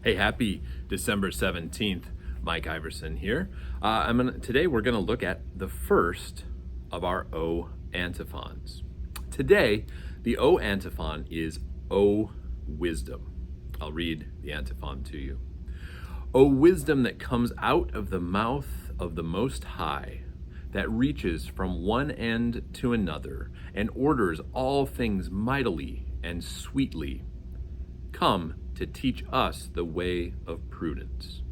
Hey, happy December 17th. Mike Iverson here. Today we're going to look at the first of our O antiphons. Today, the O antiphon is O wisdom. I'll read the antiphon to you. O wisdom that comes out of the mouth of the Most High, that reaches from one end to another and orders all things mightily and sweetly, come to teach us the way of prudence.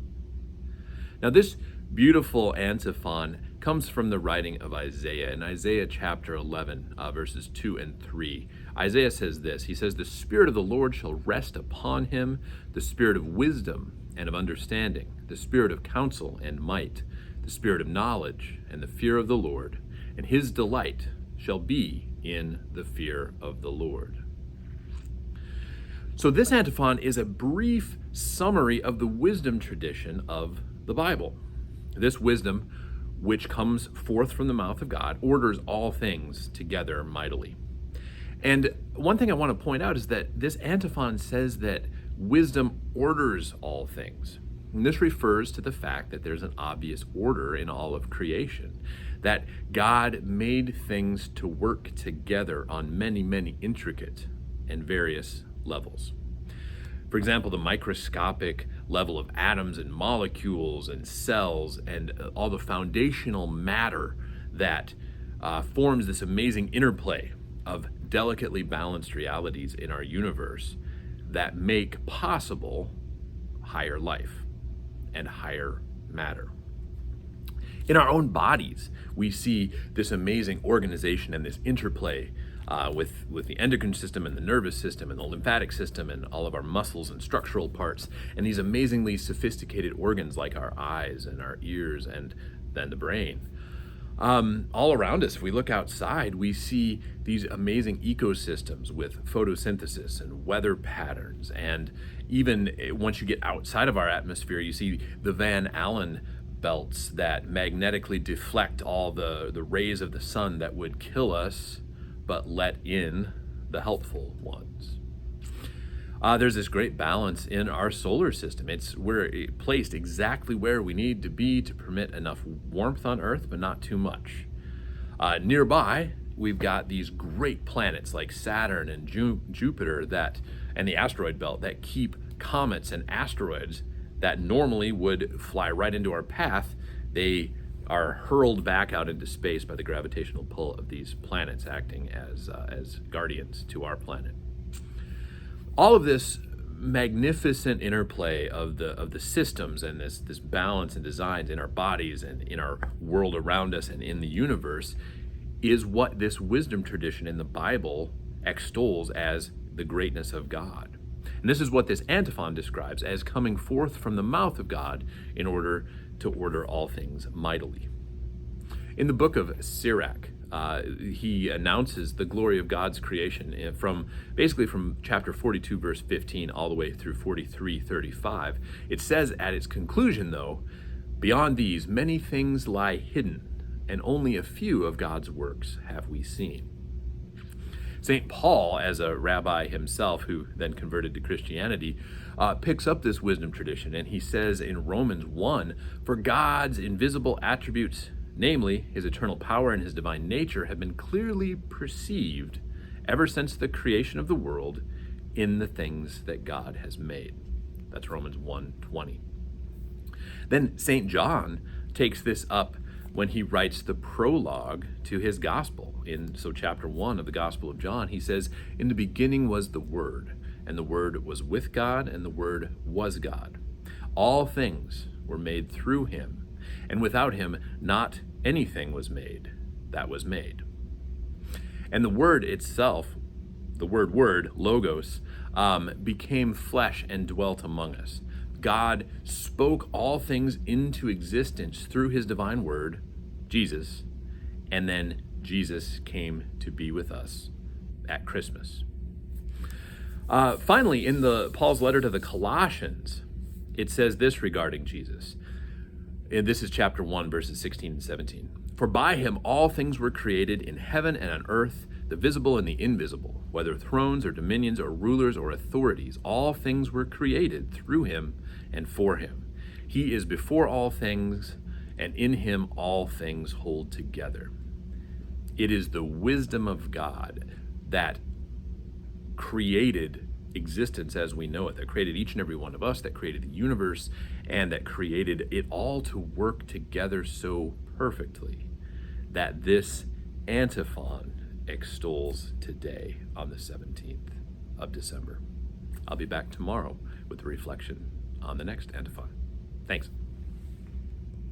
Now, this beautiful antiphon comes from the writing of Isaiah. In Isaiah chapter 11, verses 2 and 3, Isaiah says this. He says, "The Spirit of the Lord shall rest upon him, the Spirit of wisdom and of understanding, the Spirit of counsel and might, the Spirit of knowledge and the fear of the Lord, and his delight shall be in the fear of the Lord." So this antiphon is a brief summary of the wisdom tradition of the Bible. This wisdom, which comes forth from the mouth of God, orders all things together mightily. And one thing I want to point out is that this antiphon says that wisdom orders all things. And this refers to the fact that there's an obvious order in all of creation, that God made things to work together on many, many intricate and various levels. For example, the microscopic level of atoms and molecules and cells and all the foundational matter that forms this amazing interplay of delicately balanced realities in our universe that make possible higher life and higher matter. In our own bodies, we see this amazing organization and this interplay with the endocrine system and the nervous system and the lymphatic system and all of our muscles and structural parts, and these amazingly sophisticated organs like our eyes and our ears and then the brain. All around us, if we look outside, we see these amazing ecosystems with photosynthesis and weather patterns. And even once you get outside of our atmosphere, you see the Van Allen belts that magnetically deflect all the rays of the sun that would kill us, but let in the helpful ones. There's this great balance in our solar system. We're placed exactly where we need to be to permit enough warmth on Earth, but not too much. Nearby, we've got these great planets like Saturn and Jupiter and the asteroid belt that keep comets and asteroids that normally would fly right into our path. They are hurled back out into space by the gravitational pull of these planets, acting as guardians to our planet. All of this magnificent interplay of the systems and this balance and designs in our bodies and in our world around us and in the universe is what this wisdom tradition in the Bible extols as the greatness of God. And this is what this antiphon describes as coming forth from the mouth of God in order to order all things mightily. In the book of Sirach, he announces the glory of God's creation from chapter 42, verse 15, all the way through 43:35. It says at its conclusion, though, "Beyond these, many things lie hidden, and only a few of God's works have we seen." St. Paul, as a rabbi himself who then converted to Christianity, picks up this wisdom tradition, and he says in Romans 1, "For God's invisible attributes, namely his eternal power and his divine nature, have been clearly perceived ever since the creation of the world in the things that God has made." That's Romans 1:20. Then St. John takes this up when he writes the prologue to his gospel. So chapter 1 of the Gospel of John, he says, "In the beginning was the Word, and the Word was with God, and the Word was God. All things were made through him, and without him not anything was made that was made." And the Word itself, the word, logos, became flesh and dwelt among us. God spoke all things into existence through his divine word, Jesus, and then Jesus came to be with us at Christmas. Finally, in Paul's letter to the Colossians, it says this regarding Jesus. And this is chapter 1, verses 16 and 17. "For by him all things were created in heaven and on earth, the visible and the invisible, whether thrones or dominions or rulers or authorities, all things were created through him and for him. He is before all things, and in him all things hold together. It is the wisdom of God that created existence as we know it, that created each and every one of us, that created the universe, and that created it all to work together so perfectly that this antiphon extols today on the 17th of December. I'll be back tomorrow with a reflection on the next antiphon. Thanks.